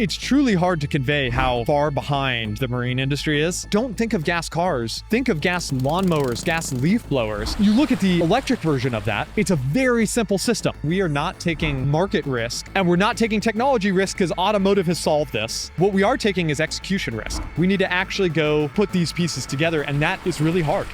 It's truly hard to convey how far behind the marine industry is. Don't think of gas cars. Think of gas lawnmowers, gas leaf blowers. You look at the electric version of that, it's a very simple system. We are not taking market risk, and we're not taking technology risk because automotive has solved this. What we are taking is execution risk. We need to actually go put these pieces together, and that is really hard.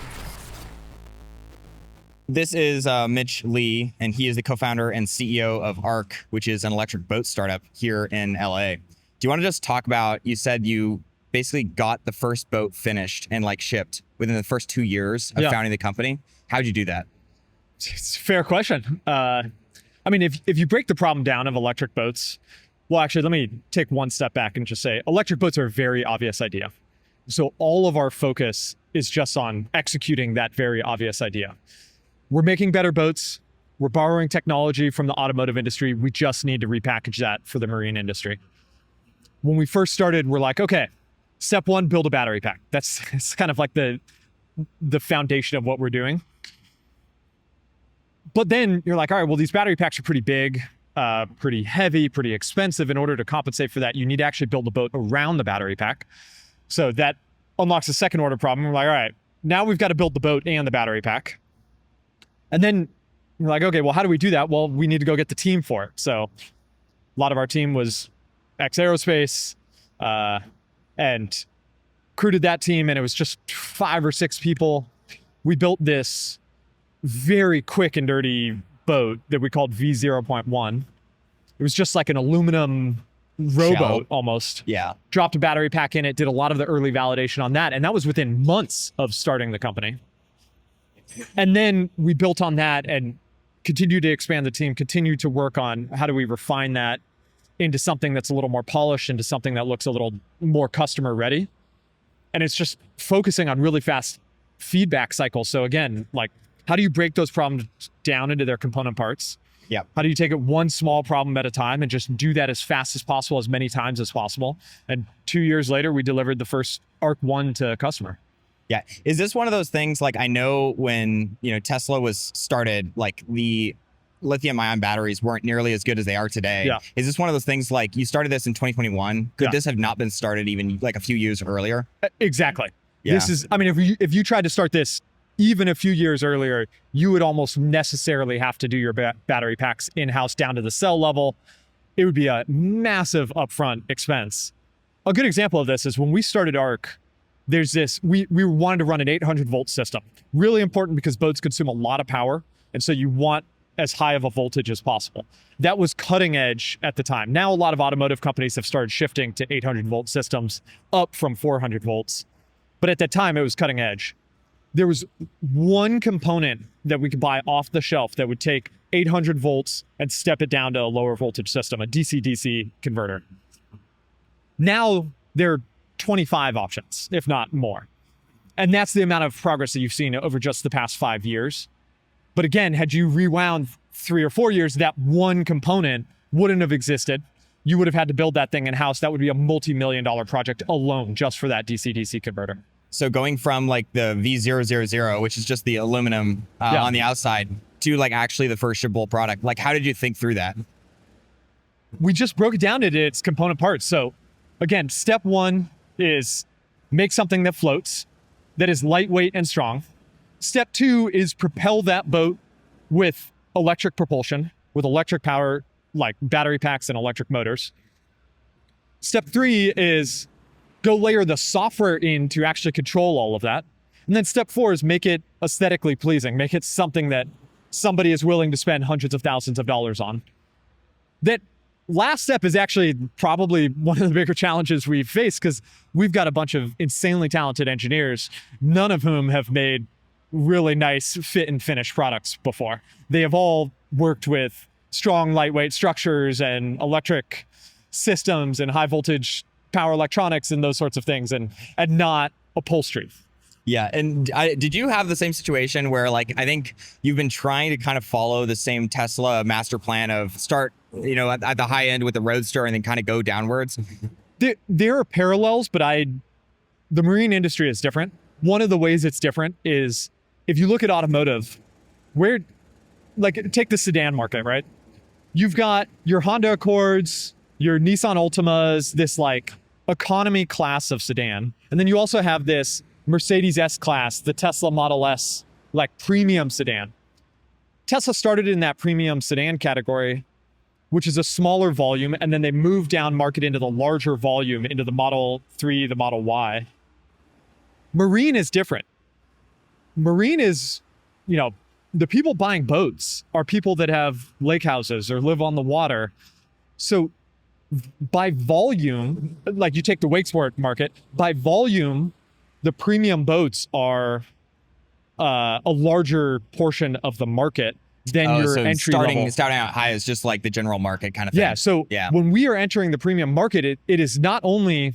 This is Mitch Lee, and he is the co-founder and CEO of ARC, which is an electric boat startup here in LA. Do you want to just talk about, you said you basically got the first boat finished and like shipped within the first 2 years of founding the company. How'd you do that? It's a fair question. I mean, if you break the problem down of electric boats, well, actually, let me take one step back and just say electric boats are a very obvious idea. So all of our focus is just on executing that very obvious idea. We're making better boats. We're borrowing technology from the automotive industry. We just need to repackage that for the marine industry. When we first started, we're like, okay, step one, build a battery pack. It's kind of like the foundation of what we're doing. But then you're like, all right, well, these battery packs are pretty big, pretty heavy, pretty expensive. In order to compensate for that, you need to actually build a boat around the battery pack. So that unlocks a second order problem. We're like, all right, now we've got to build the boat and the battery pack. And then you're like, okay, well, how do we do that? Well, we need to go get the team for it. So a lot of our team was ex-aerospace, and recruited that team, and it was just 5 or 6 people. We built this very quick and dirty boat that we called V0.1. It was just like an aluminum rowboat almost. Yeah. Dropped a battery pack in it, did a lot of the early validation on that, and that was within months of starting the company. And then we built on that and continued to expand the team, continued to work on how do we refine that into something that's a little more polished, into something that looks a little more customer ready. And it's just focusing on really fast feedback cycles. So again, like, how do you break those problems down into their component parts? Yeah. How do you take it one small problem at a time and just do that as fast as possible, as many times as possible? And 2 years later, we delivered the first ARC 1 to customer. Yeah. Is this one of those things, like, I know when, Tesla was started, like the lithium ion batteries weren't nearly as good as they are today. Yeah. Is this one of those things, like, you started this in 2021? Could this have not been started even like a few years earlier? Exactly. Yeah. This is, I mean, if you tried to start this even a few years earlier, you would almost necessarily have to do your battery packs in-house down to the cell level. It would be a massive upfront expense. A good example of this is when we started ARC, there's this, we wanted to run an 800 volt system. Really important because boats consume a lot of power. And so you want as high of a voltage as possible. That was cutting edge at the time. Now, a lot of automotive companies have started shifting to 800 volt systems up from 400 volts. But at that time, it was cutting edge. There was one component that we could buy off the shelf that would take 800 volts and step it down to a lower voltage system, a DC-DC converter. Now, there are 25 options, if not more. And that's the amount of progress that you've seen over just the past 5 years. But again, had you rewound 3 or 4 years, that one component wouldn't have existed. You would have had to build that thing in-house. That would be a multi-million-dollar project alone just for that DC-DC converter. So going from like the V000, which is just the aluminum on the outside, to like actually the first shippable product, like how did you think through that? We just broke it down into its component parts. So again, step one is make something that floats, that is lightweight and strong. Step two is propel that boat with electric propulsion, with electric power, like battery packs and electric motors. Step three is go layer the software in to actually control all of that. And then step four is make it aesthetically pleasing, make it something that somebody is willing to spend hundreds of thousands of dollars on. That last step is actually probably one of the bigger challenges we've faced because we've got a bunch of insanely talented engineers, none of whom have made really nice fit and finish products before. They have all worked with strong lightweight structures and electric systems and high voltage power electronics and those sorts of things, and not upholstery. Yeah. And did you have the same situation where, like, I think you've been trying to kind of follow the same Tesla master plan of start, at the high end with the Roadster and then kind of go downwards? There are parallels, but the marine industry is different. One of the ways it's different is if you look at automotive, take the sedan market, right? You've got your Honda Accords, your Nissan Altimas, this like economy class of sedan. And then you also have this Mercedes S-Class, the Tesla Model S, like premium sedan. Tesla started in that premium sedan category, which is a smaller volume, and then they moved down market into the larger volume, into the Model 3, the Model Y. Marine is different. Marine is, the people buying boats are people that have lake houses or live on the water. So by volume, like you take the wakesport market, by volume, the premium boats are a larger portion of the market than your so entry level. Starting out high is just like the general market kind of thing. Yeah. So when we are entering the premium market, it is not only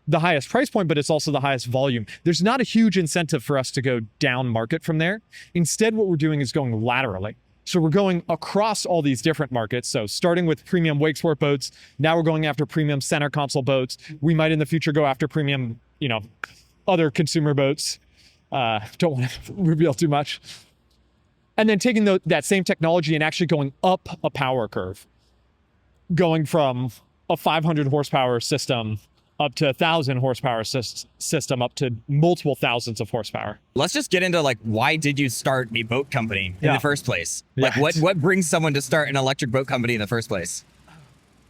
the highest price point, but it's also the highest volume. There's not a huge incentive for us to go down market from there. Instead, what we're doing is going laterally. So we're going across all these different markets. So starting with premium wakesport boats, now we're going after premium center console boats. We might in the future go after premium, other consumer boats. Don't want to reveal too much. And then taking that same technology and actually going up a power curve, going from a 500 horsepower system up to 1,000 horsepower system, up to multiple thousands of horsepower. Let's just get into like, why did you start a boat company in the first place? Like what brings someone to start an electric boat company in the first place?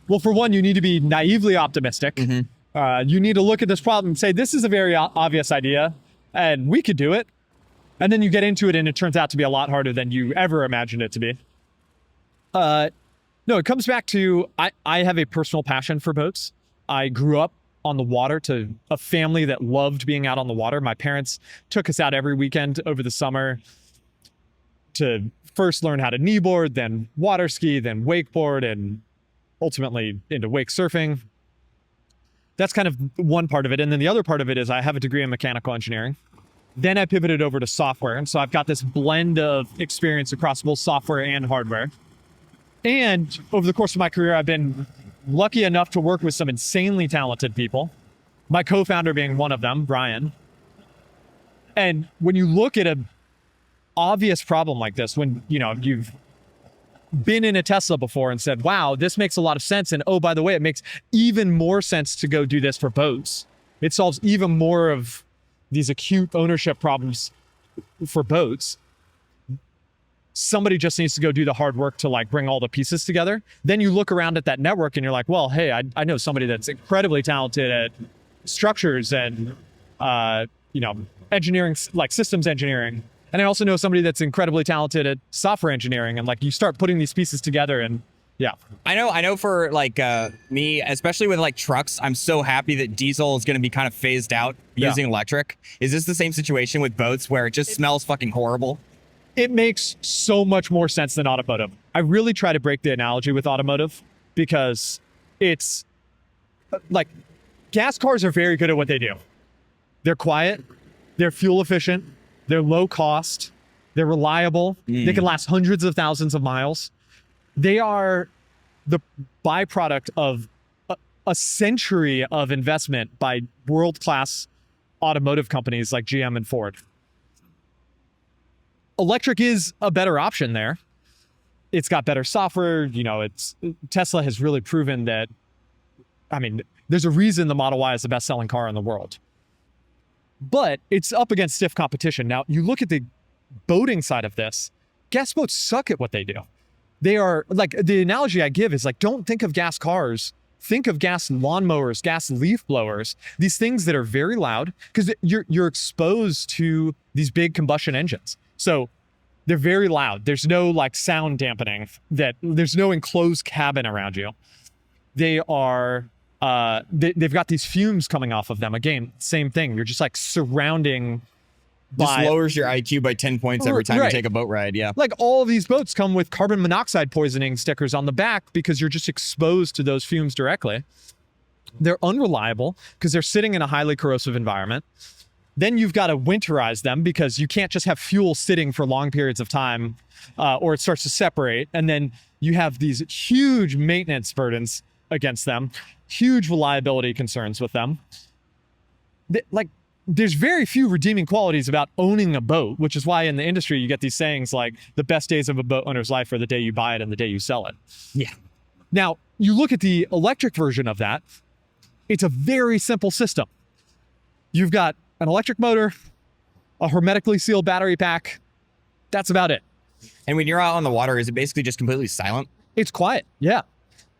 Well, for one, you need to be naively optimistic. Mm-hmm. You need to look at this problem and say, this is a very obvious idea and we could do it. And then you get into it and it turns out to be a lot harder than you ever imagined it to be. No, it comes back to, I have a personal passion for boats. I grew up on the water to a family that loved being out on the water. My parents took us out every weekend over the summer to first learn how to kneeboard, then water ski, then wakeboard, and ultimately into wake surfing. That's kind of one part of it. And then the other part of it is I have a degree in mechanical engineering. Then I pivoted over to software. And so I've got this blend of experience across both software and hardware. And over the course of my career, I've been lucky enough to work with some insanely talented people. My co-founder being one of them, Brian. And when you look at an obvious problem like this, when you've been in a Tesla before and said, wow, this makes a lot of sense. And oh, by the way, it makes even more sense to go do this for boats. It solves even more of these acute ownership problems for boats. Somebody just needs to go do the hard work to like bring all the pieces together. Then you look around at that network and you're like, well, hey, I know somebody that's incredibly talented at structures and, engineering, like systems engineering. And I also know somebody that's incredibly talented at software engineering. And like you start putting these pieces together and yeah. I know for like me, especially with like trucks, I'm so happy that diesel is going to be kind of phased out using electric. Is this the same situation with boats where it just smells fucking horrible? It makes so much more sense than automotive. I really try to break the analogy with automotive because it's like gas cars are very good at what they do. They're quiet, they're fuel efficient, they're low cost, they're reliable, they can last hundreds of thousands of miles. They are the byproduct of a century of investment by world-class automotive companies like GM and Ford. Electric is a better option there. It's got better software. Tesla has really proven that, there's a reason the Model Y is the best-selling car in the world. But it's up against stiff competition. Now, you look at the boating side of this, gas boats suck at what they do. They are, like, the analogy I give is like, don't think of gas cars. Think of gas lawnmowers, gas leaf blowers, these things that are very loud because you're exposed to these big combustion engines. So they're very loud. There's no like sound dampening, there's no enclosed cabin around you. They are, they've got these fumes coming off of them. Again, same thing. You're just like surrounding Just lowers your IQ by 10 points every time you take a boat ride. Yeah. Like all of these boats come with carbon monoxide poisoning stickers on the back because you're just exposed to those fumes directly. They're unreliable because they're sitting in a highly corrosive environment. Then you've got to winterize them because you can't just have fuel sitting for long periods of time or it starts to separate. And then you have these huge maintenance burdens against them, huge reliability concerns with them. There's very few redeeming qualities about owning a boat, which is why in the industry you get these sayings like the best days of a boat owner's life are the day you buy it and the day you sell it. Yeah. Now, you look at the electric version of that, it's a very simple system. You've got an electric motor, a hermetically sealed battery pack. That's about it. And when you're out on the water, is it basically just completely silent? It's quiet. Yeah.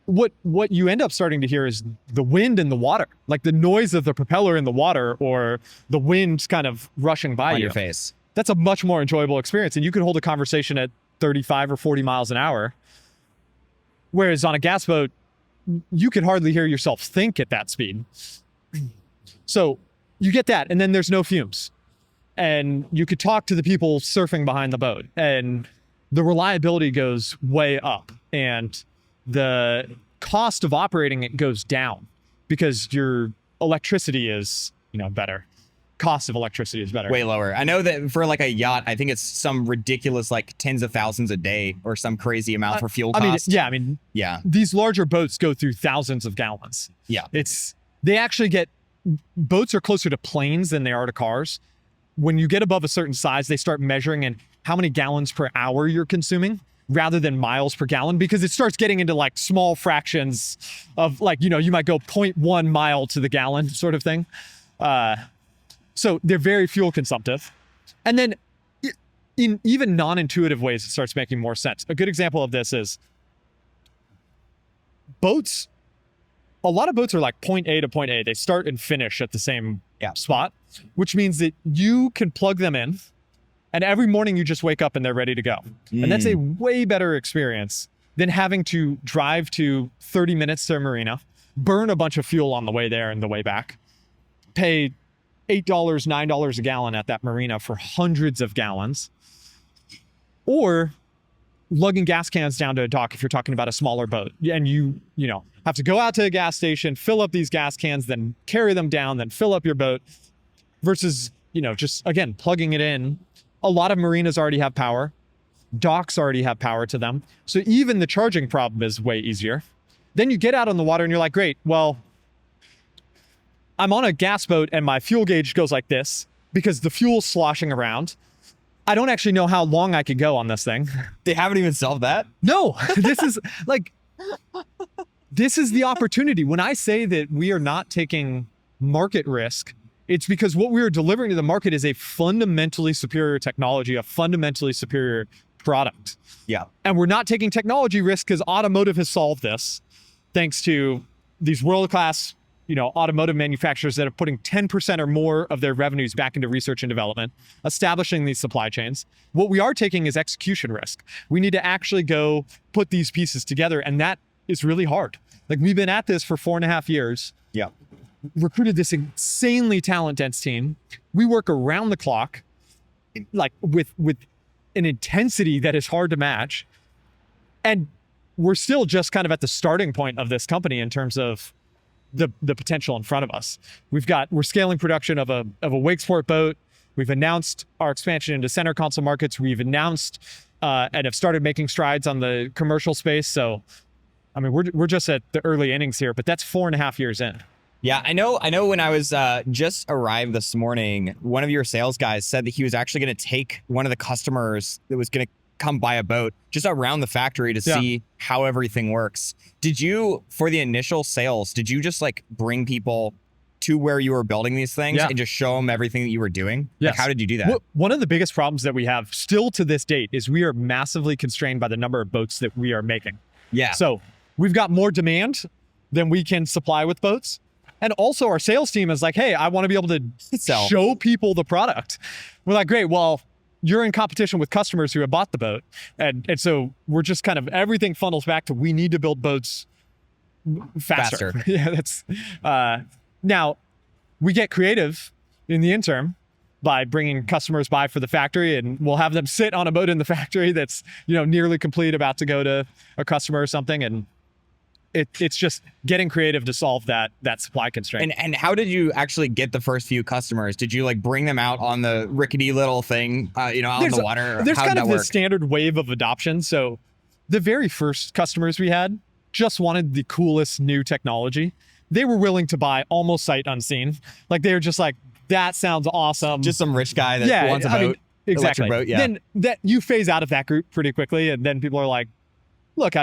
What you end up starting to hear is the wind in the water, like the noise of the propeller in the water or the wind kind of rushing by On you. your face. That's a much more enjoyable experience. And you can hold a conversation at 35 or 40 miles an hour. Whereas on a gas boat, you could hardly hear yourself think at that speed. So you get that, and then there's no fumes. And you could talk to the people surfing behind the boat, and the reliability goes way up, and the cost of operating it goes down because your electricity is, better. Cost of electricity is better. Way lower. I know that for like a yacht, I think it's some ridiculous like tens of thousands a day or some crazy amount for fuel cost. Yeah. These larger boats go through thousands of gallons. Yeah. Boats are closer to planes than they are to cars. When you get above a certain size, they start measuring in how many gallons per hour you're consuming rather than miles per gallon, because it starts getting into like small fractions of like, you might go 0.1 mile to the gallon sort of thing. So they're very fuel consumptive. And then in even non-intuitive ways, it starts making more sense. A good example of this is boats. A lot of boats are like point A to point A. They start and finish at the same spot, which means that you can plug them in and every morning you just wake up and they're ready to go. And that's a way better experience than having to drive to 30 minutes to a marina, burn a bunch of fuel on the way there and the way back, pay $8, $9 a gallon at that marina for hundreds of gallons, or lugging gas cans down to a dock if you're talking about a smaller boat. And you have to go out to a gas station, fill up these gas cans, then carry them down, then fill up your boat, versus, just, again, plugging it in. A lot of marinas already have power. Docks already have power to them. So even the charging problem is way easier. Then you get out on the water and you're like, great, well, I'm on a gas boat and my fuel gauge goes like this because the fuel's sloshing around. I don't actually know how long I could go on this thing. They haven't even solved that? No, this is the opportunity. When I say that we are not taking market risk, it's because what we are delivering to the market is a fundamentally superior technology, a fundamentally superior product. Yeah. And we're not taking technology risk because automotive has solved this, thanks to these world-class automotive manufacturers that are putting 10% or more of their revenues back into research and development, establishing these supply chains. What we are taking is execution risk. We need to actually go put these pieces together, and that is really hard. Like, we've been at this for 4.5 years. Yeah. Recruited this insanely talent-dense team. We work around the clock, like with an intensity that is hard to match. And we're still just kind of at the starting point of this company in terms of the potential in front of us. We're scaling production of a wakesport boat. We've announced our expansion into center console markets. We've announced and have started making strides on the commercial space. So, I mean, we're just at the early innings here, but that's 4.5 years in. Yeah, I know when I was just arrived this morning, one of your sales guys said that he was actually going to take one of the customers that was going to come buy a boat just around the factory to see how everything works. Did you, for the initial sales, did you just like bring people to where you were building these things and just show them everything that you were doing? Yes. Like, how did you do that? One of the biggest problems that we have still to this date is we are massively constrained by the number of boats that we are making. Yeah. So we've got more demand than we can supply with boats. And also our sales team is like, hey, I want to be able to show people the product. We're like, great, well, you're in competition with customers who have bought the boat. And so we're just kind of, everything funnels back to, we need to build boats faster. Yeah, that's, now we get creative in the interim by bringing customers by for the factory, and we'll have them sit on a boat in the factory that's, nearly complete, about to go to a customer or something. And it's just getting creative to solve that supply constraint. And how did you actually get the first few customers? Did you like bring them out on the rickety little thing, out on the water? There's kind of the standard wave of adoption. So the very first customers we had just wanted the coolest new technology. They were willing to buy almost sight unseen. Like, they were just like, that sounds awesome. Just some rich guy that wants a boat. Exactly. Electric boat, yeah. Then that you phase out of that group pretty quickly. And then people are like, look,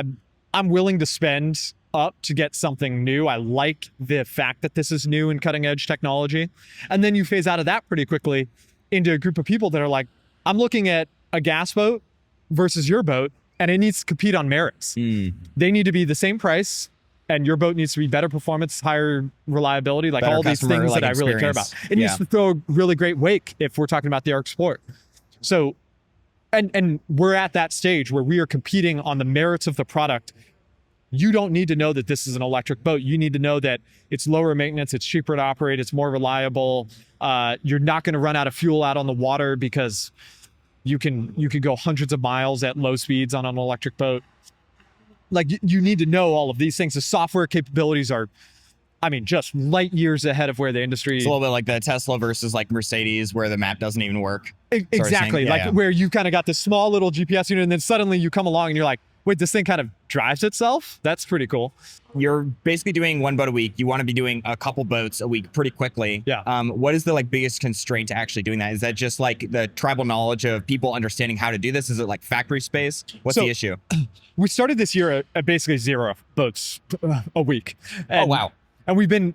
I'm willing to spend up to get something new. I like the fact that this is new and cutting edge technology. And then you phase out of that pretty quickly into a group of people that are like, I'm looking at a gas boat versus your boat, and it needs to compete on merits. They need to be the same price, and your boat needs to be better performance, higher reliability, like Better all these things that I really care about. It needs to throw a really great wake if we're talking about the Arc Sport. So, and we're at that stage where we are competing on the merits of the product. You don't need to know that this is an electric boat. You need to know that it's lower maintenance, it's cheaper to operate, it's more reliable. You're not going to run out of fuel out on the water because you could go hundreds of miles at low speeds on an electric boat. Like, you need to know all of these things. The software capabilities are, I mean, just light years ahead of where the industry. It's a little bit like the Tesla versus like Mercedes, where the map doesn't even work. Exactly. Where you kind of got this small little GPS unit, and then suddenly you come along and you're like, wait, this thing kind of drives itself? That's pretty cool. You're basically doing one boat a week. You want to be doing a couple boats a week pretty quickly. Yeah. What is the like biggest constraint to actually doing that? Is that just like the tribal knowledge of people understanding how to do this? Is it like factory space? What's the issue? We started this year at basically 0 boats a week. And, oh, wow. And we've been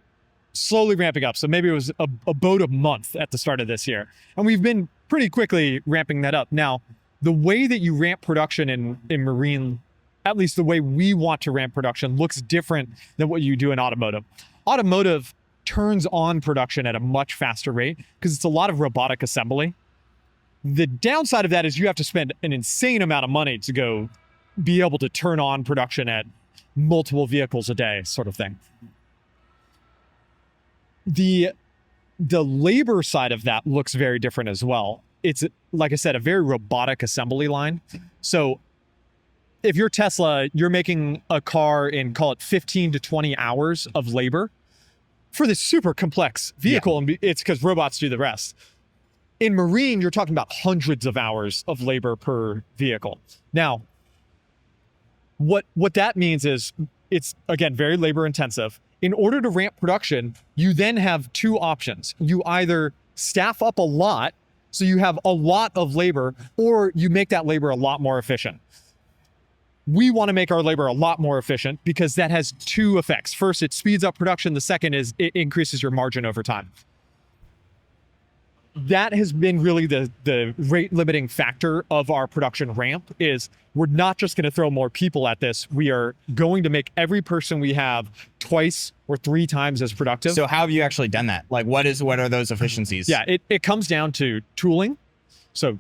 slowly ramping up. So maybe it was a boat a month at the start of this year. And we've been pretty quickly ramping that up. Now, the way that you ramp production in marine, at least the way we want to ramp production, looks different than what you do in automotive. Automotive turns on production at a much faster rate because it's a lot of robotic assembly. The downside of that is you have to spend an insane amount of money to go be able to turn on production at multiple vehicles a day, sort of thing. The labor side of that looks very different as well. It's, like I said, a very robotic assembly line. So if you're Tesla, you're making a car in, call it 15 to 20 hours of labor for this super complex vehicle. And it's because robots do the rest. In marine, you're talking about hundreds of hours of labor per vehicle. Now, what that means is it's, again, very labor intensive. In order to ramp production, you then have two options. You either staff up a lot, so you have a lot of labor, or you make that labor a lot more efficient. We want to make our labor a lot more efficient because that has two effects. First, it speeds up production. The second is it increases your margin over time. That has been really the rate limiting factor of our production ramp. Is we're not just going to throw more people at this. We are going to make every person we have twice or 3 times as productive. So how have you actually done that? Like, what are those efficiencies? Yeah, it comes down to tooling. So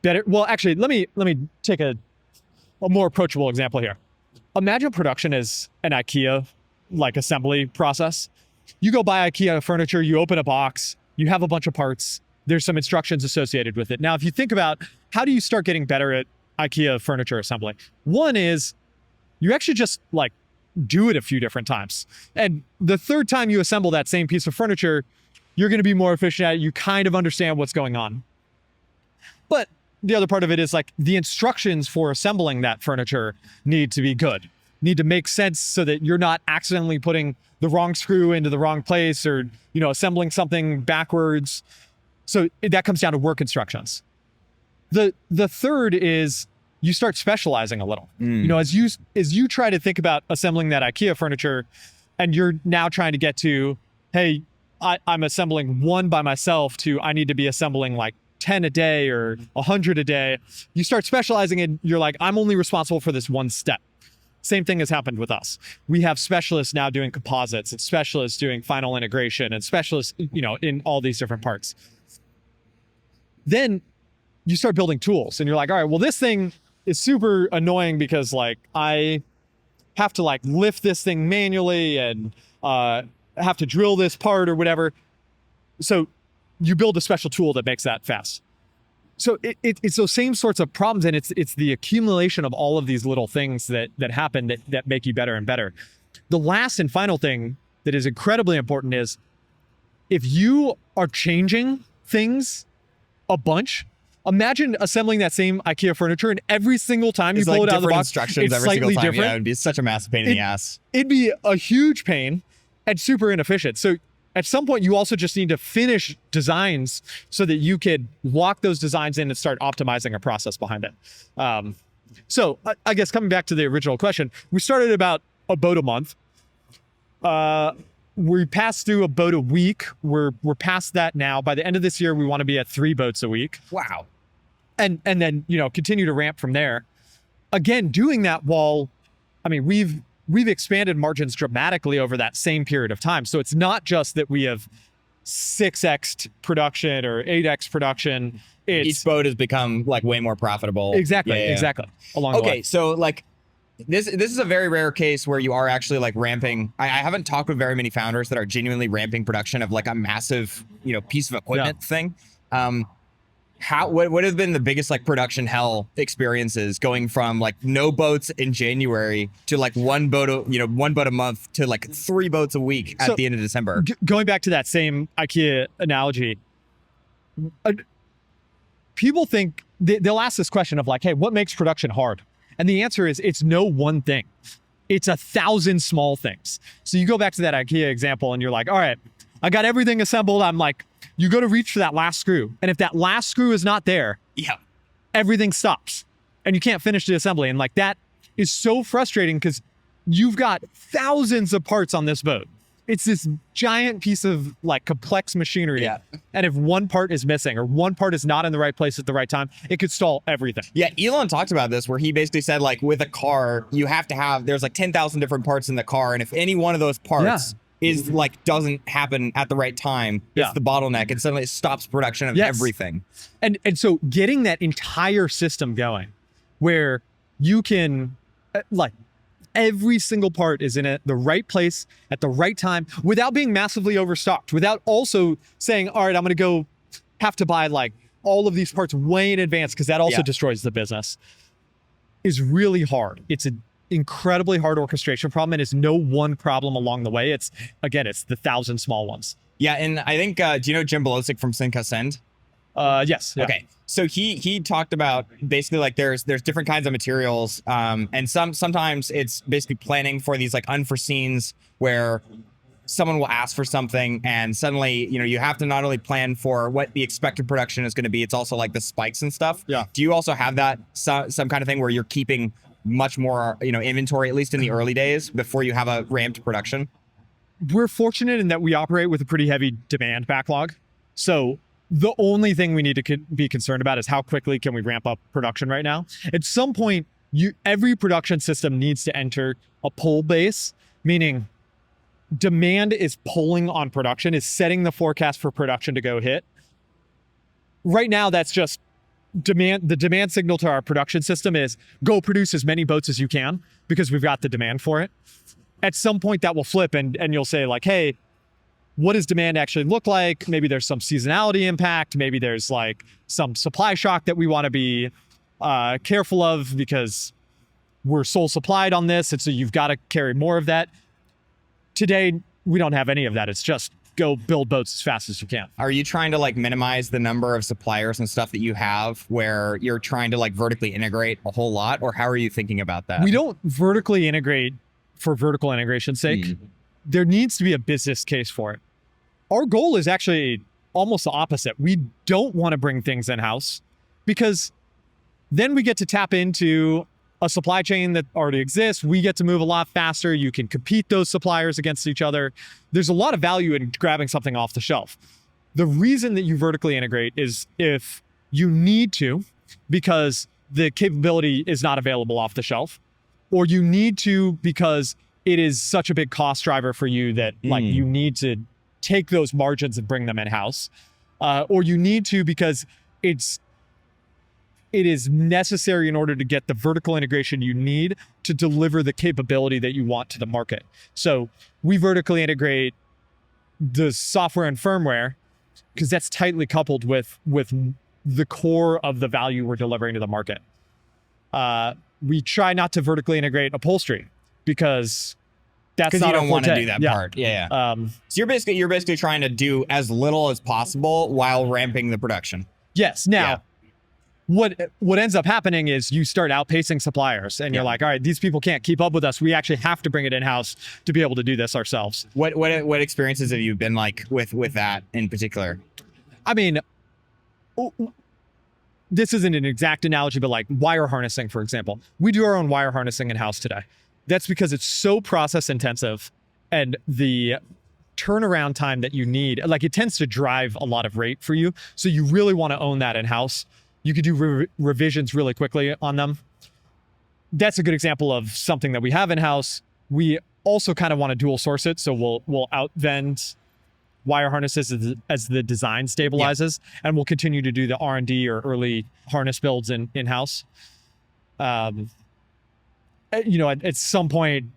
better. Well, actually, let me take a more approachable example here. Imagine production as an IKEA like assembly process. You go buy IKEA furniture, you open a box, you have a bunch of parts, there's some instructions associated with it. Now, if you think about how do you start getting better at IKEA furniture assembly? One is you actually just like do it a few different times. And the third time you assemble that same piece of furniture, you're going to be more efficient at it. You kind of understand what's going on. But the other part of it is like the instructions for assembling that furniture need to be good, need to make sense so that you're not accidentally putting the wrong screw into the wrong place or, assembling something backwards. So that comes down to work instructions. The third is you start specializing a little. As you try to think about assembling that IKEA furniture and you're now trying to get to, hey, I'm assembling one by myself to I need to be assembling like 10 a day or 100 a day. You start specializing and you're like, I'm only responsible for this one step. Same thing has happened with us. We have specialists now doing composites and specialists doing final integration and specialists, in all these different parts. Then you start building tools and you're like, all right, well, this thing is super annoying because like I have to like lift this thing manually and have to drill this part or whatever. So you build a special tool that makes that fast. So it's those same sorts of problems, and it's the accumulation of all of these little things that happen that make you better and better. The last and final thing that is incredibly important is if you are changing things a bunch, imagine assembling that same IKEA furniture and every single time you pull it out of the box, instructions it's every slightly single time. different. Yeah, it'd be such a massive pain in the ass. It'd be a huge pain and super inefficient. So at some point, you also just need to finish designs so that you could lock those designs in and start optimizing a process behind it. So I guess coming back to the original question, we started about a boat a month. We passed through a boat a week. We're past that now. By the end of this year, we want to be at 3 boats a week. Wow. And then, continue to ramp from there. Again, doing that while, we've expanded margins dramatically over that same period of time. So it's not just that we have 6x production or 8x production. Each boat has become like way more profitable. Exactly. Along the way. Okay, so like this is a very rare case where you are actually like ramping. I haven't talked with very many founders that are genuinely ramping production of like a massive, piece of equipment thing. What has been the biggest like production hell experiences going from like no boats in January to like one boat a month to like 3 boats a week at the end of December? Going back to that same IKEA analogy, people think they'll ask this question of like, hey, what makes production hard? And the answer is it's no one thing. It's 1,000 small things. So you go back to that IKEA example and you're like, all right, I got everything assembled. I'm like, you go to reach for that last screw. And if that last screw is not there, everything stops and you can't finish the assembly. And like that is so frustrating because you've got thousands of parts on this boat. It's this giant piece of like complex machinery. Yeah. And if one part is missing or one part is not in the right place at the right time, it could stall everything. Yeah, Elon talked about this where he basically said like with a car, you have to have, there's like 10,000 different parts in the car. And if any one of those parts is like, doesn't happen at the right time, it's the bottleneck and suddenly it stops production of everything. And so getting that entire system going where you can like, every single part is in the right place at the right time without being massively overstocked, without also saying, all right, I'm going to have to buy like all of these parts way in advance because that also destroys the business, is really hard. It's an incredibly hard orchestration problem and it's no one problem along the way. It's the 1,000 small ones. Yeah. And I think, do you know Jim Bolosic from Sync-Ascend? Yes. Yeah. Okay. So he talked about basically like there's different kinds of materials, and sometimes it's basically planning for these like unforeseens where someone will ask for something and suddenly you have to not only plan for what the expected production is going to be, it's also like the spikes and stuff. Yeah. Do you also have that some kind of thing where you're keeping much more inventory at least in the early days before you have a ramped production? We're fortunate in that we operate with a pretty heavy demand backlog, so the only thing we need to be concerned about is how quickly can we ramp up production right now. At some point, every production system needs to enter a pull base, meaning demand is pulling on production, is setting the forecast for production to go hit. Right now, that's just demand. The demand signal to our production system is go produce as many boats as you can because we've got the demand for it. At some point, that will flip and you'll say like, hey, what does demand actually look like? Maybe there's some seasonality impact. Maybe there's like some supply shock that we want to be careful of because we're sole supplied on this. And so you've got to carry more of that. Today, we don't have any of that. It's just go build boats as fast as you can. Are you trying to like minimize the number of suppliers and stuff that you have where you're trying to like vertically integrate a whole lot? Or how are you thinking about that? We don't vertically integrate for vertical integration's sake. There needs to be a business case for it. Our goal is actually almost the opposite. We don't want to bring things in-house because then we get to tap into a supply chain that already exists. We get to move a lot faster. You can compete those suppliers against each other. There's a lot of value in grabbing something off the shelf. The reason that you vertically integrate is if you need to, because the capability is not available off the shelf, or you need to because it is such a big cost driver for you that like you need to take those margins and bring them in-house, or you need to because it is necessary in order to get the vertical integration you need to deliver the capability that you want to the market. So we vertically integrate the software and firmware because that's tightly coupled with the core of the value we're delivering to the market. We try not to vertically integrate upholstery because that's not you don't want to do that yeah. part. Yeah. So you're basically trying to do as little as possible while ramping the production. Yes. Now, what ends up happening is you start outpacing suppliers and you're like, all right, these people can't keep up with us. We actually have to bring it in-house to be able to do this ourselves. What experiences have you been like with that in particular? I mean, this isn't an exact analogy, but like wire harnessing, for example. We do our own wire harnessing in-house today. That's because it's so process intensive, and the turnaround time that you need, like it tends to drive a lot of rate for you. So you really want to own that in-house. You could do revisions really quickly on them. That's a good example of something that we have in-house. We also kind of want to dual source it. So we'll outvend wire harnesses as the design stabilizes, and we'll continue to do the R&D or early harness builds in-house. You know, at some point,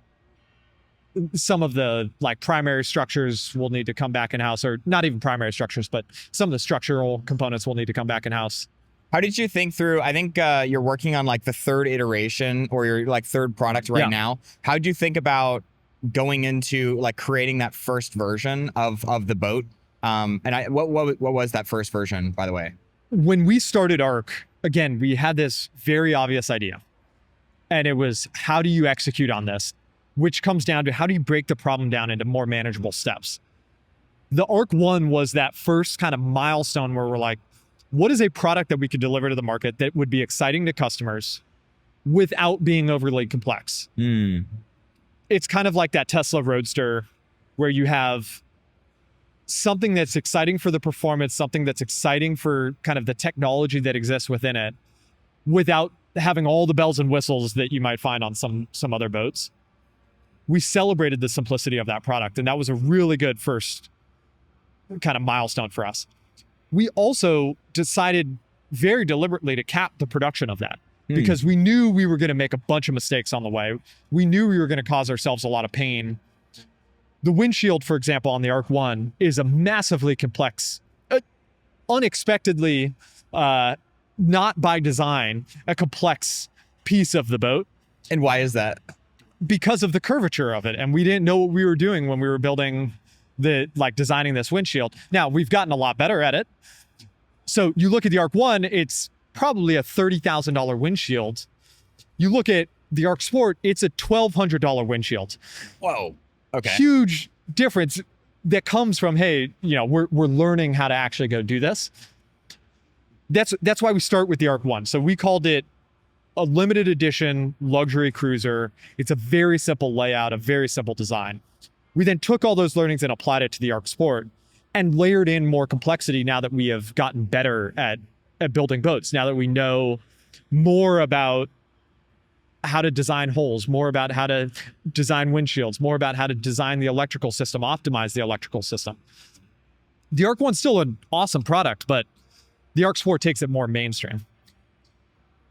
some of the like primary structures will need to come back in-house, or not even primary structures, but some of the structural components will need to come back in-house. How did you think through, I think you're working on like the third iteration or your like third product right now. How did you think about going into like creating that first version of the boat? What was that first version, by the way? When we started ARC, again, we had this very obvious idea. And it was, how do you execute on this? Which comes down to how do you break the problem down into more manageable steps? The ARC 1 was that first kind of milestone where we're like, what is a product that we could deliver to the market that would be exciting to customers without being overly complex? It's kind of like that Tesla Roadster where you have something that's exciting for the performance, something that's exciting for kind of the technology that exists within it, without having all the bells and whistles that you might find on some other boats. We celebrated the simplicity of that product, and that was a really good first kind of milestone for us. We also decided very deliberately to cap the production of that because we knew we were going to make a bunch of mistakes on the way. We knew we were going to cause ourselves a lot of pain. The windshield, for example, on the ARC 1 is a massively complex, unexpectedly, not by design, a complex piece of the boat. And why is that? Because of the curvature of it. And we didn't know what we were doing when we were building designing this windshield. Now, we've gotten a lot better at it. So you look at the ARC 1, it's probably a $30,000 windshield. You look at the ARC Sport, it's a $1,200 windshield. Whoa. Okay. Huge difference that comes from, hey, you know, we're learning how to actually go do this. That's why we start with the ARC 1. So we called it a limited edition luxury cruiser. It's a very simple layout, a very simple design. We then took all those learnings and applied it to the ARC Sport and layered in more complexity now that we have gotten better at building boats, now that we know more about how to design holes, more about how to design windshields, more about how to design the electrical system, optimize the electrical system. The ARC 1's still an awesome product, but the ARC Sport takes it more mainstream.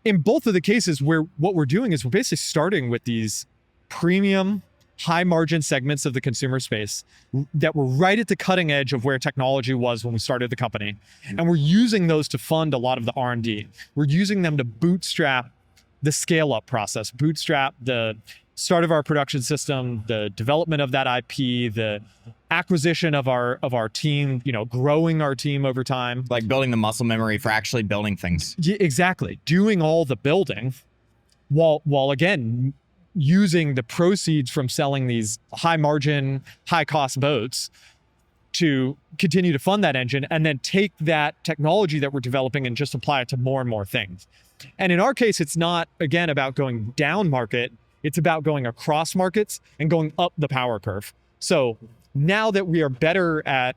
In both of the cases, what we're doing is we're basically starting with these premium, high margin segments of the consumer space that were right at the cutting edge of where technology was when we started the company. And we're using those to fund a lot of the R&D. We're using them to bootstrap the scale up process, bootstrap the start of our production system, the development of that IP, the acquisition of our team, you know, growing our team over time. Like building the muscle memory for actually building things. Yeah, exactly. Doing all the building while again, using the proceeds from selling these high margin, high cost boats to continue to fund that engine, and then take that technology that we're developing and just apply it to more and more things. And in our case, it's not, again, about going down market. It's about going across markets and going up the power curve. So now that we are better at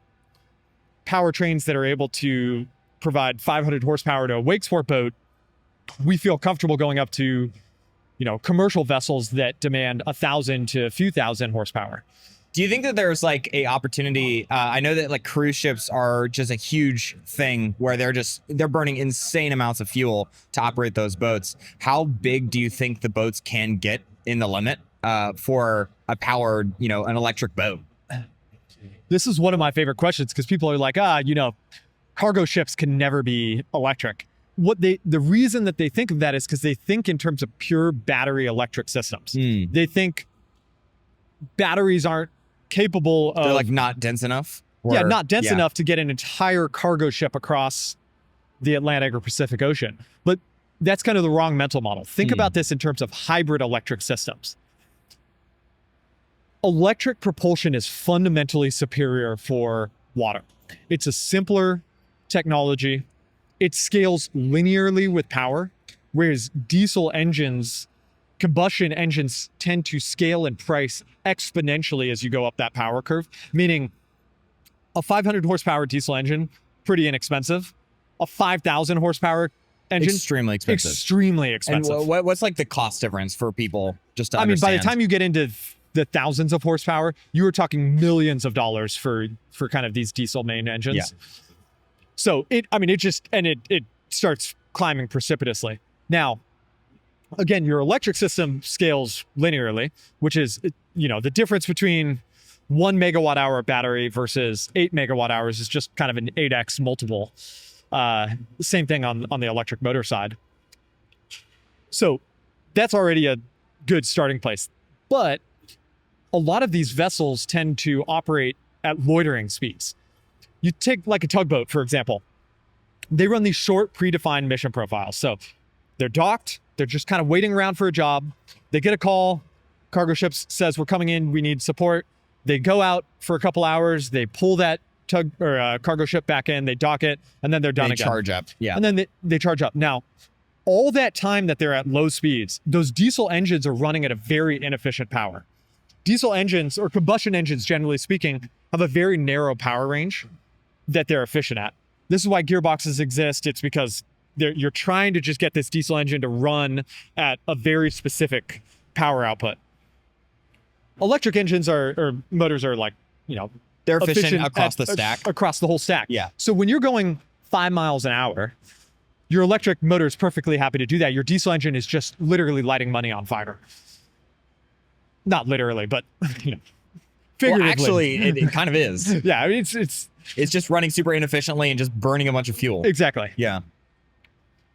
powertrains that are able to provide 500 horsepower to a wake sport boat, we feel comfortable going up to, you know, commercial vessels that demand 1,000 to a few thousand horsepower. Do you think that there's like a opportunity? I know that like cruise ships are just a huge thing where they're burning insane amounts of fuel to operate those boats. How big do you think the boats can get in the limit for a powered, you know, an electric boat? This is one of my favorite questions because people are like, you know, cargo ships can never be electric. The reason that they think of that is because they think in terms of pure battery electric systems. They think batteries aren't capable of... They're like not dense enough? Yeah, not dense enough to get an entire cargo ship across the Atlantic or Pacific Ocean. But that's kind of the wrong mental model. Think about this in terms of hybrid electric systems. Electric propulsion is fundamentally superior for water. It's a simpler technology. it scales linearly with power, whereas combustion engines tend to scale in price exponentially as you go up that power curve, meaning a 500 horsepower diesel engine, pretty inexpensive. A 5,000 horsepower engine, extremely expensive. Extremely expensive. And what's like the cost difference for people just to I mean, understand? by the time you get into the thousands of horsepower, you are talking millions of dollars for kind of these diesel main engines. Yeah. So it starts climbing precipitously. Now, again, your electric system scales linearly, which is, the difference between 1 megawatt hour battery versus 8 megawatt hours is just kind of an 8x multiple. Same thing on the electric motor side. So that's already a good starting place. But a lot of these vessels tend to operate at loitering speeds. You take like a tugboat, for example. They run these short predefined mission profiles. So they're docked. They're just kind of waiting around for a job. They get a call. Cargo ship says, we're coming in. We need support. They go out for a couple hours. They pull that cargo ship back in. They dock it, and then they're done again. They charge up. Yeah. And then they charge up. Now, all that time that they're at low speeds, those diesel engines are running at a very inefficient power. Diesel engines, or combustion engines, generally speaking, have a very narrow power range that they're efficient at. This is why gearboxes exist. It's because you're trying to just get this diesel engine to run at a very specific power output. Electric engines or motors are like, they're efficient across the stack. Across the whole stack. Yeah. So when you're going 5 miles an hour, your electric motor is perfectly happy to do that. Your diesel engine is just literally lighting money on fire. Not literally, but figuratively. Well, actually, it kind of is. Yeah, I mean, it's just running super inefficiently and just burning a bunch of fuel. Exactly. Yeah.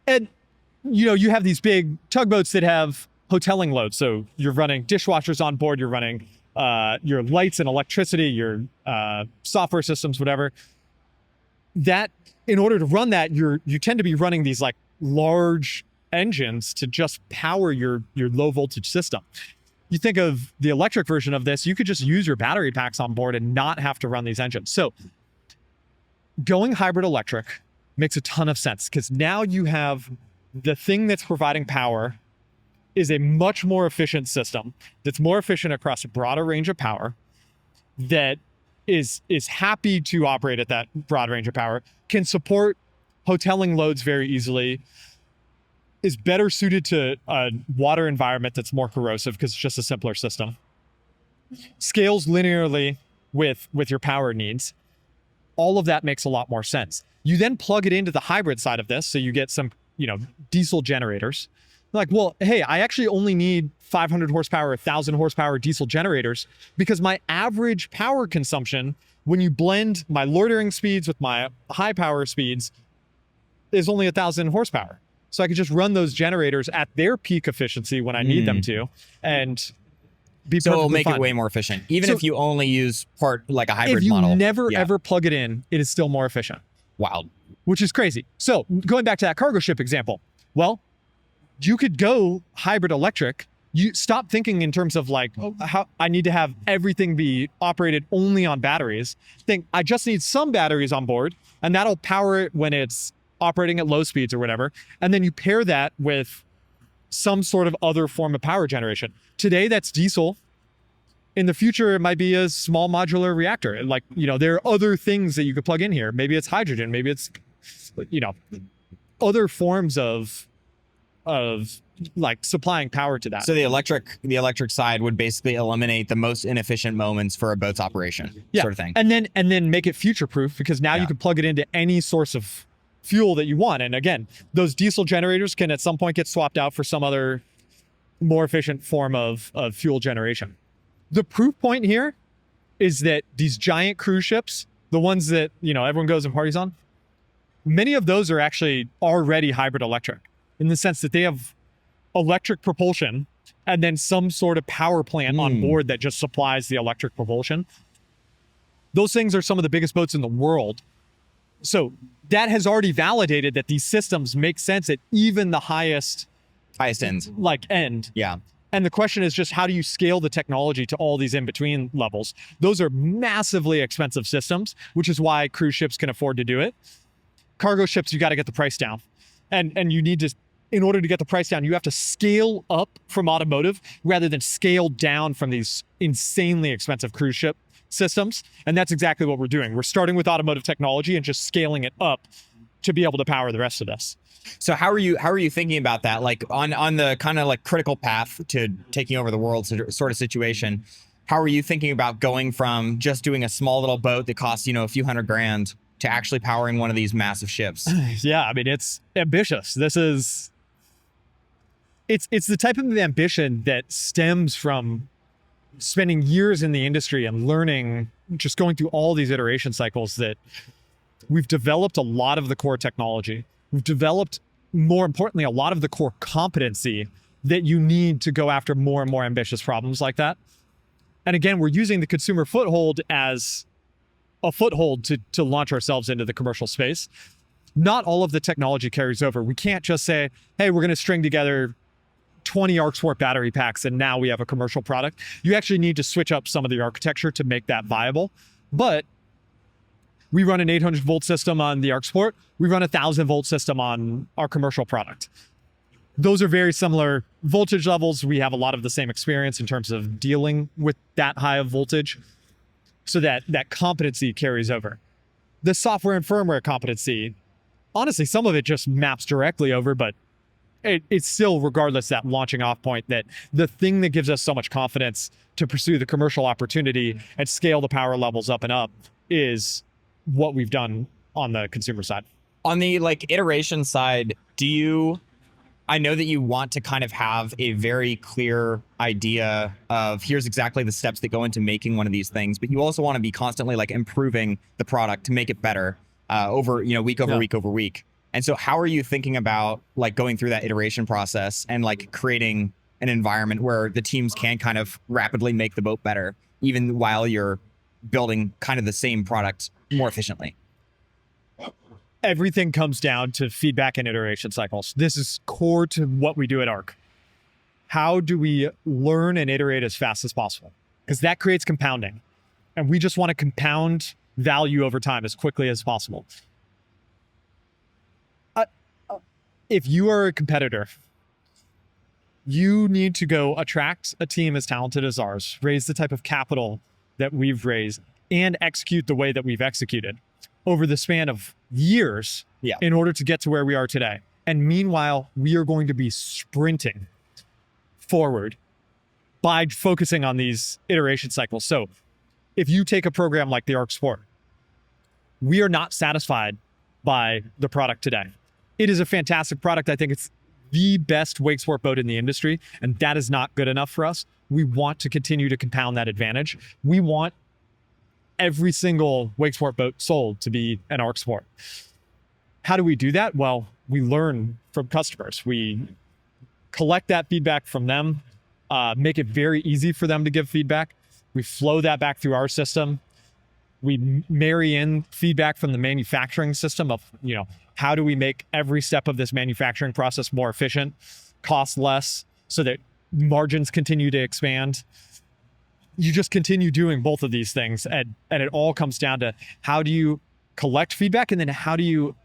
And you have these big tugboats that have hoteling loads. So you're running dishwashers on board. You're running your lights and electricity, your software systems, whatever. That, in order to run that, you tend to be running these like large engines to just power your low voltage system. You think of the electric version of this, you could just use your battery packs on board and not have to run these engines. So going hybrid electric makes a ton of sense, because now you have the thing that's providing power is a much more efficient system that's more efficient across a broader range of power, that is happy to operate at that broad range of power, can support hoteling loads very easily, is better suited to a water environment that's more corrosive because it's just a simpler system, scales linearly with your power needs. All of that makes a lot more sense. You then plug it into the hybrid side of this, so you get some, diesel generators. Like, well, hey, I actually only need 500 horsepower, 1,000 horsepower diesel generators, because my average power consumption, when you blend my loitering speeds with my high power speeds, is only 1,000 horsepower. So I could just run those generators at their peak efficiency when I need them to, and be perfectly So it'll make fine. it way more efficient, even if you only use like a hybrid if you model. never ever plug it in, it is still more efficient. Wild. Which is crazy. So going back to that cargo ship example, well, you could go hybrid electric. You stop thinking in terms of like, how I need to have everything be operated only on batteries. Think, I just need some batteries on board, and that'll power it when it's operating at low speeds or whatever. And then you pair that with some sort of other form of power generation. Today, that's diesel. In the future, it might be a small modular reactor. Like, there are other things that you could plug in here. Maybe it's hydrogen. Maybe it's, other forms of like supplying power to that. So the electric side would basically eliminate the most inefficient moments for a boat's operation, sort of thing. And then make it future proof, because now you can plug it into any source of fuel that you want. And again, those diesel generators can at some point get swapped out for some other more efficient form of fuel generation. The proof point here is that these giant cruise ships, the ones that, everyone goes and parties on, many of those are actually already hybrid electric, in the sense that they have electric propulsion and then some sort of power plant on board that just supplies the electric propulsion. Those things are some of the biggest boats in the world. So that has already validated that these systems make sense at even the highest ends. End. Yeah. And the question is just, how do you scale the technology to all these in-between levels? Those are massively expensive systems, which is why cruise ships can afford to do it. cargo ships, you got to get the price down. And you need to, in order to get the price down, you have to scale up from automotive rather than scale down from these insanely expensive cruise ship systems. And that's exactly what we're doing. We're starting with automotive technology and just scaling it up to be able to power the rest of this. So how are you thinking about that? Like on the kind of like critical path to taking over the world sort of situation, how are you thinking about going from just doing a small little boat that costs, a few $100,000 to actually powering one of these massive ships? Yeah, I mean, it's ambitious. It's the type of ambition that stems from spending years in the industry and learning, just going through all these iteration cycles, that we've developed a lot of the core technology. We've developed, more importantly, a lot of the core competency that you need to go after more and more ambitious problems like that. And again, we're using the consumer foothold as a foothold to launch ourselves into the commercial space. Not all of the technology carries over. We can't just say, hey, we're going to string together 20 ArcSport battery packs and now we have a commercial product. You actually need to switch up some of the architecture to make that viable. But we run an 800 volt system on the ArcSport. We run a 1000 volt system on our commercial product. Those are very similar voltage levels. We have a lot of the same experience in terms of dealing with that high of voltage, so that competency carries over. The software and firmware competency, honestly, some of it just maps directly over, but it's still, regardless, that launching off point, that the thing that gives us so much confidence to pursue the commercial opportunity and scale the power levels up and up is what we've done on the consumer side. On the iteration side, I know that you want to kind of have a very clear idea of here's exactly the steps that go into making one of these things, but you also want to be constantly improving the product to make it better over, week over week over week. And so how are you thinking about going through that iteration process and creating an environment where the teams can kind of rapidly make the boat better, even while you're building kind of the same product more efficiently? Everything comes down to feedback and iteration cycles. This is core to what we do at Arc. How do we learn and iterate as fast as possible? Because that creates compounding. And we just want to compound value over time as quickly as possible. If you are a competitor, you need to go attract a team as talented as ours, raise the type of capital that we've raised, and execute the way that we've executed over the span of years in order to get to where we are today. And meanwhile, we are going to be sprinting forward by focusing on these iteration cycles. So if you take a program like the ArcSport, we are not satisfied by the product today. It is a fantastic product. I think it's the best wake sport boat in the industry, and that is not good enough for us. We want to continue to compound that advantage. We want every single wake sport boat sold to be an ArcSport. How do we do that? Well, we learn from customers. We collect that feedback from them, make it very easy for them to give feedback. We flow that back through our system. We marry in feedback from the manufacturing system of, how do we make every step of this manufacturing process more efficient, cost less, so that margins continue to expand. You just continue doing both of these things, and it all comes down to how do you collect feedback, and then how do you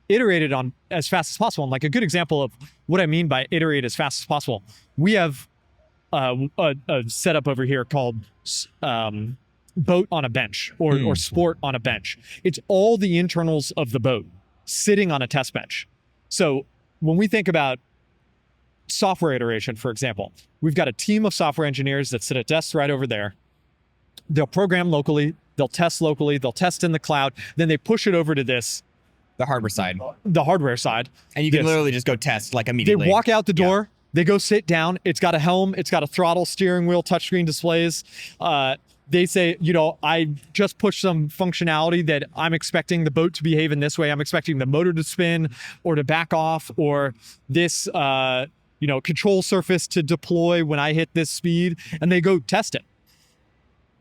iterate it on as fast as possible. And a good example of what I mean by iterate as fast as possible, we have a setup over here called boat on a bench or sport on a bench. It's all the internals of the boat sitting on a test bench. So when we think about software iteration, for example, we've got a team of software engineers that sit at desks right over there. They'll program locally, they'll test locally, they'll test in the cloud, then they push it over to the hardware side. The hardware side. And you can literally just go test immediately. They walk out the door, they go sit down, it's got a helm, it's got a throttle, steering wheel, touchscreen displays. They say, I just pushed some functionality that I'm expecting the boat to behave in this way. I'm expecting the motor to spin or to back off, or this control surface to deploy when I hit this speed, and they go test it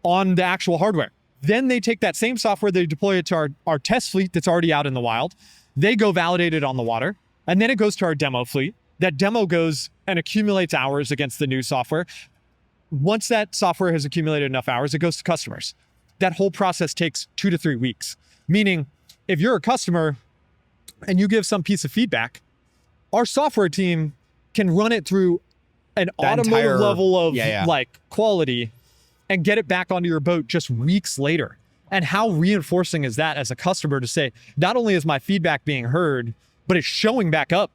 on the actual hardware. Then they take that same software, they deploy it to our test fleet that's already out in the wild. They go validate it on the water, and then it goes to our demo fleet. That demo goes and accumulates hours against the new software. Once that software has accumulated enough hours, it goes to customers. That whole process takes 2 to 3 weeks. Meaning, if you're a customer, and you give some piece of feedback, our software team can run it through an automotive level of like quality and get it back onto your boat just weeks later. And how reinforcing is that as a customer to say, not only is my feedback being heard, but it's showing back up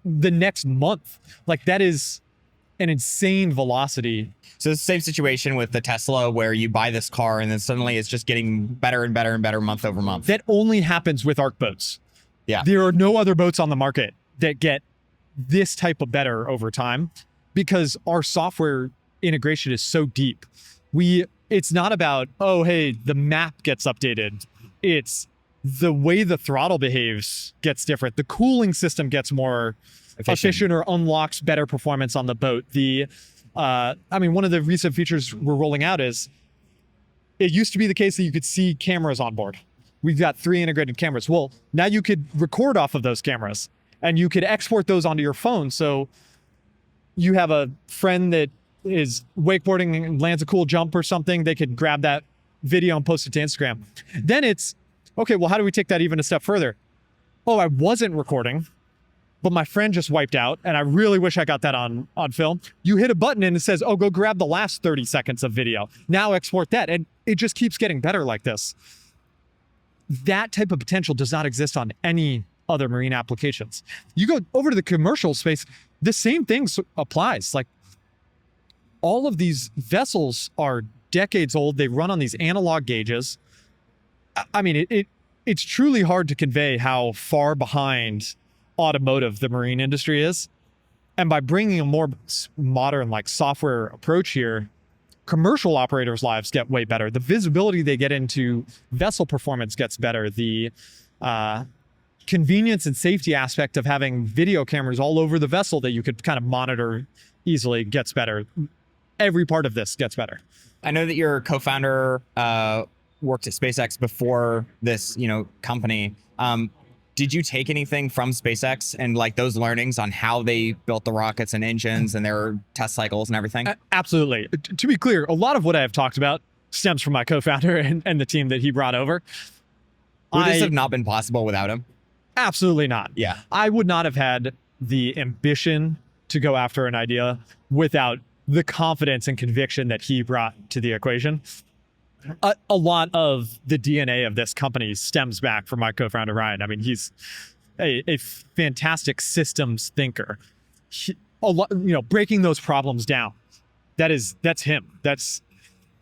the next month. Like, that is an insane velocity. So it's the same situation with the Tesla where you buy this car and then suddenly it's just getting better and better and better month over month. That only happens with ARC boats. Yeah. There are no other boats on the market that get this type of better over time because our software integration is so deep. It's not about, oh, hey, the map gets updated. It's the way the throttle behaves gets different. The cooling system gets more efficient or unlocks better performance on the boat. One of the recent features we're rolling out is, it used to be the case that you could see cameras on board. We've got 3 integrated cameras. Well, now you could record off of those cameras and you could export those onto your phone. So you have a friend that is wakeboarding and lands a cool jump or something, they could grab that video and post it to Instagram. Then it's, okay, well, how do we take that even a step further? Oh, I wasn't recording, but my friend just wiped out and I really wish I got that on film. You hit a button and it says, oh, go grab the last 30 seconds of video. Now export that. And it just keeps getting better like this. That type of potential does not exist on any other marine applications. You go over to the commercial space, the same thing applies. Like, all of these vessels are decades old. They run on these analog gauges. I mean, it's truly hard to convey how far behind automotive the marine industry is. And by bringing a more modern, like, software approach here, commercial operators' lives get way better. The visibility they get into vessel performance gets better. The convenience and safety aspect of having video cameras all over the vessel that you could kind of monitor easily gets better. Every part of this gets better. I know that your co-founder worked at SpaceX before this, company. Did you take anything from SpaceX and like those learnings on how they built the rockets and engines and their test cycles and everything? Absolutely. To be clear, a lot of what I have talked about stems from my co-founder and the team that he brought over. Would this have not been possible without him? Absolutely not. Yeah. I would not have had the ambition to go after an idea without the confidence and conviction that he brought to the equation. A lot of the DNA of this company stems back from my co-founder, Ryan. I mean, he's a fantastic systems thinker. Breaking those problems down. That's him. That's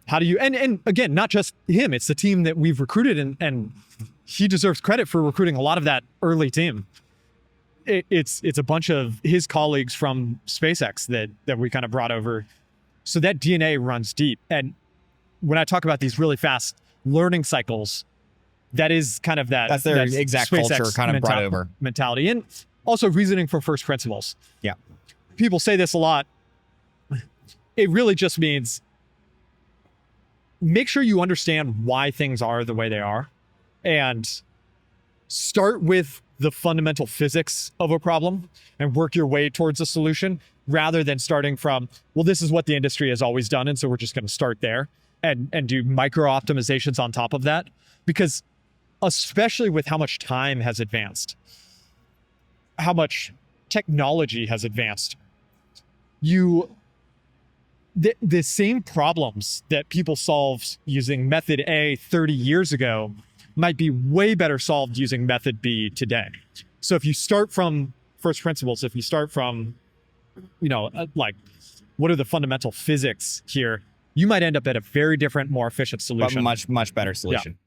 how do you, and again, not just him, it's the team that we've recruited, and he deserves credit for recruiting a lot of that early team. It's a bunch of his colleagues from SpaceX that we kind of brought over. So that DNA runs deep. And when I talk about these really fast learning cycles, that is kind of that's their exact SpaceX culture kind of brought over mentality, and also reasoning from first principles. Yeah. People say this a lot. It really just means make sure you understand why things are the way they are and start with the fundamental physics of a problem and work your way towards a solution rather than starting from, well, this is what the industry has always done, and so we're just going to start there and do micro optimizations on top of that. Because especially with how much time has advanced, how much technology has advanced, the same problems that people solved using method A 30 years ago might be way better solved using method B today. So if you start from first principles, if you start from, what are the fundamental physics here, you might end up at a very different, more efficient solution. But much, much better solution. Yeah.